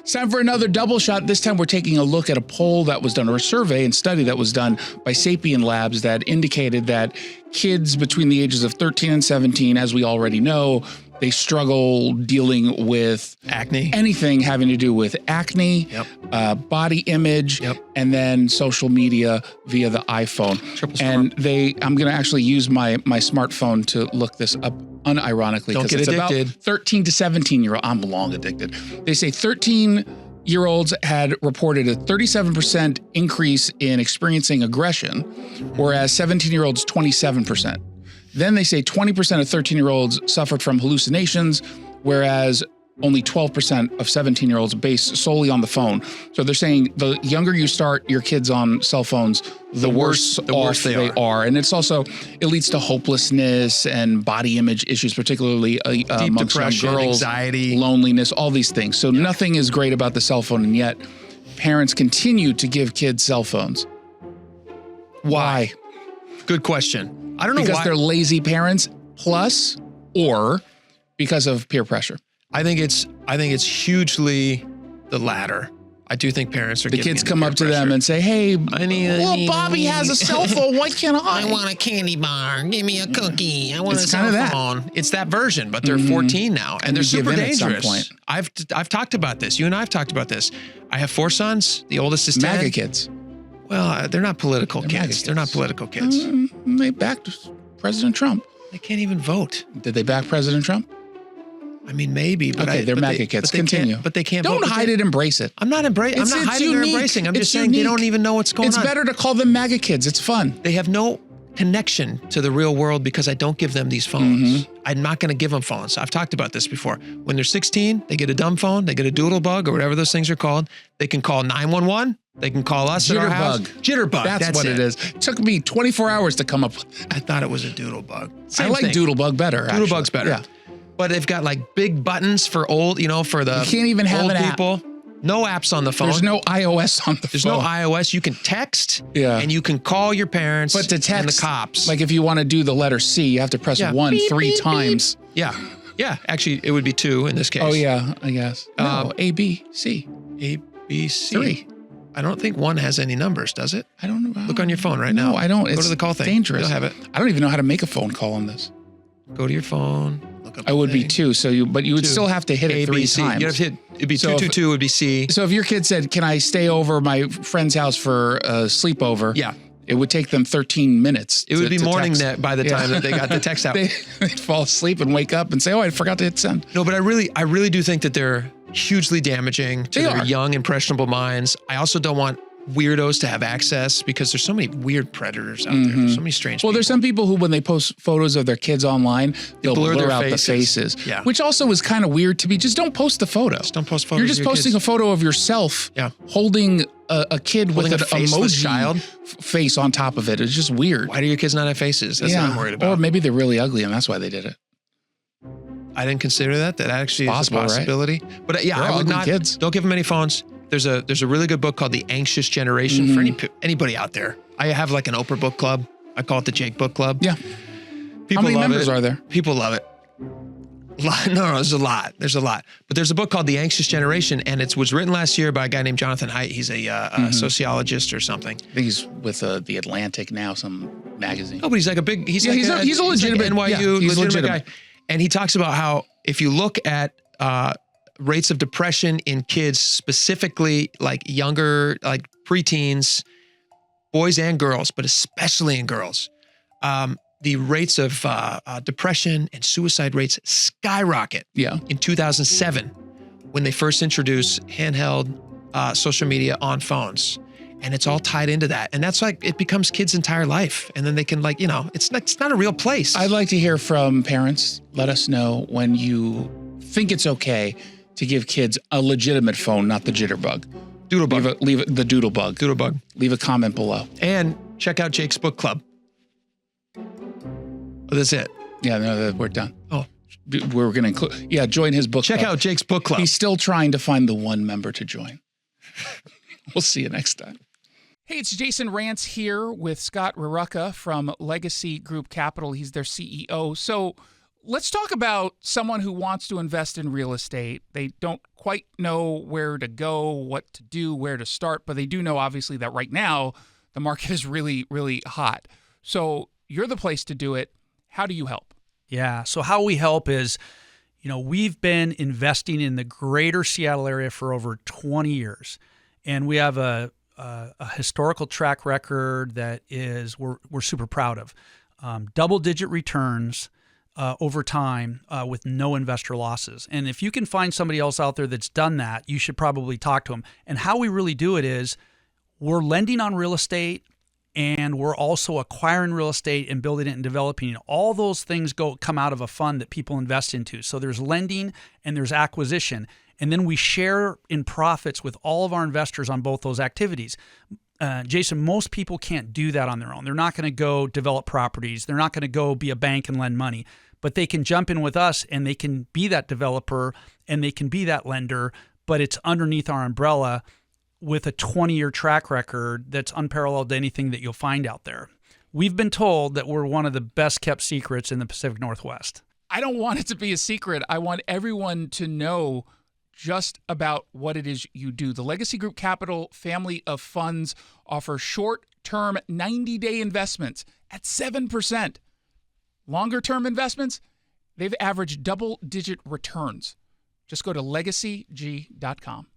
It's time for another double shot. This time we're taking a look at a poll that was done, or a survey and study that was done by Sapien Labs that indicated that kids between the ages of 13 and 17, as we already know, they struggle dealing with acne, anything having to do with acne, body image, and then social media via the iPhone. And I'm going to actually use my smartphone to look this up unironically. Don't get it's addicted. About 13 to 17-year-old. I'm long addicted. They say 13-year-olds had reported a 37% increase in experiencing aggression, whereas 17-year-olds 27%. Then they say 20% of 13-year-olds suffered from hallucinations, whereas only 12% of 17-year-olds based solely on the phone. So they're saying the younger you start your kids on cell phones, the worse they are. And it's also, it leads to hopelessness and body image issues, particularly amongst young girls, anxiety, loneliness, all these things. So nothing is great about the cell phone, and yet parents continue to give kids cell phones. Why? Good question. I don't know why. Because they're lazy parents, plus, or because of peer pressure. I think it's hugely the latter. I do think parents are the kids come up to them and say, "Hey, Bobby has a cell phone. Why can't I? I want a candy bar. Give me a cookie. I want a cell phone." It's that version, but they're 14 now, and they're super dangerous. I've talked about this. You and I have talked about this. I have 4 sons. The oldest is 10. MAGA kids. Well, they're not political kids. They're not political kids. They backed President Trump. They can't even vote. Did they back President Trump? I mean, maybe, but okay, they're MAGA kids. Continue. But they can't. Don't hide it. Embrace it. I'm not embracing. I'm not hiding or embracing. I'm just saying they don't even know what's going on. It's better to call them MAGA kids. It's fun. They have no connection to the real world because I don't give them these phones. I'm not going to give them phones. I've talked about this before. When they're 16, they get a dumb phone. They get a doodlebug or whatever those things are called. They can call 911. They can call us at our house. Jitterbug. That's what it is. It took me 24 hours to come up with. I thought it was a doodlebug. I like doodlebug better. Doodlebug's better. Yeah. But they've got like big buttons for old, for the you can't even have an people. App. No apps on the phone. There's no iOS on the phone. There's no iOS. You can text and you can call your parents but to text, and the cops. Like if you want to do the letter C, you have to press 1 beep, 3 beep, times. Beep. Yeah. Yeah. Actually, it would be 2 in this case. Oh, yeah, I guess. No, A, B, C. A, B, C. 3. I don't think 1 has any numbers, does it? I don't know. Look on your phone right now. No, I don't. Go to the call thing. Dangerous. You'll have it. I don't even know how to make a phone call on this. Go to your phone. Look up. I would be 2. But you would still have to hit it 3 times. You have to hit. It'd be 222. Would be C. So if your kid said, "Can I stay over my friend's house for a sleepover?" Yeah. It would take them 13 minutes. It would be morning by the time that they got the text out. They'd fall asleep and wake up and say, "Oh, I forgot to hit send." No, but I really do think that they're hugely damaging to their young, impressionable minds. I also don't want weirdos to have access because there's so many weird predators out there. There's so many strange people. There's some people who, when they post photos of their kids online, they'll blur out the faces. Yeah. Which also is kind of weird to me. Just don't post the photo. Just don't post photos. You're just posting a photo of yourself holding a kid with an emoji face on top of it. It's just weird. Why do your kids not have faces? That's what I'm worried about. Or maybe they're really ugly and that's why they did it. I didn't consider that. That actually is a possibility. Right? But yeah, I would not. Kids. Don't give them any phones. There's a really good book called The Anxious Generation for anybody out there. I have like an Oprah book club. I call it the Jake Book Club. Yeah. People How many members are there? People love it. No, there's a lot. There's a lot. But there's a book called The Anxious Generation, and it was written last year by a guy named Jonathan Haidt. He's a sociologist or something. I think he's with the Atlantic now, some magazine. Oh, but he's like a big. He's a legitimate NYU legitimate guy. And he talks about how if you look at rates of depression in kids, specifically like younger, like preteens, boys and girls, but especially in girls, the rates of depression and suicide rates skyrocket. Yeah. In 2007, when they first introduced handheld social media on phones. And it's all tied into that. And that's like, it becomes kids' entire life. And then they can it's not a real place. I'd like to hear from parents. Let us know when you think it's okay to give kids a legitimate phone, not the jitterbug. Doodlebug. Leave it the doodlebug. Doodlebug. Leave a comment below. And check out Jake's book club. Oh, that's it. Yeah, no, we're done. Oh. We're going to include, join his book club. Check out Jake's book club. He's still trying to find the one member to join. We'll see you next time. Hey, it's Jason Rantz here with Scott Rarucka from Legacy Group Capital. He's their CEO. So Let's talk about someone who wants to invest in real estate. They don't quite know where to go, what to do, where to start, but they do know obviously that right now the market is really, really hot. So you're the place to do it. How do you help? Yeah. So how we help is, we've been investing in the greater Seattle area for over 20 years, and we have a historical track record that is we're super proud of. Double-digit returns over time with no investor losses. And if you can find somebody else out there that's done that, you should probably talk to them. And how we really do it is we're lending on real estate, and we're also acquiring real estate and building it and developing it. All those things come out of a fund that people invest into. So there's lending and there's acquisition. And then we share in profits with all of our investors on both those activities. Jason, most people can't do that on their own. They're not going to go develop properties. They're not going to go be a bank and lend money. But they can jump in with us and they can be that developer and they can be that lender, but it's underneath our umbrella with a 20-year track record that's unparalleled to anything that you'll find out there. We've been told that we're one of the best kept secrets in the Pacific Northwest. I don't want it to be a secret. I want everyone to know just about what it is you do. The Legacy Group Capital family of funds offer short-term 90-day investments at 7%. Longer-term investments, they've averaged double-digit returns. Just go to legacyg.com.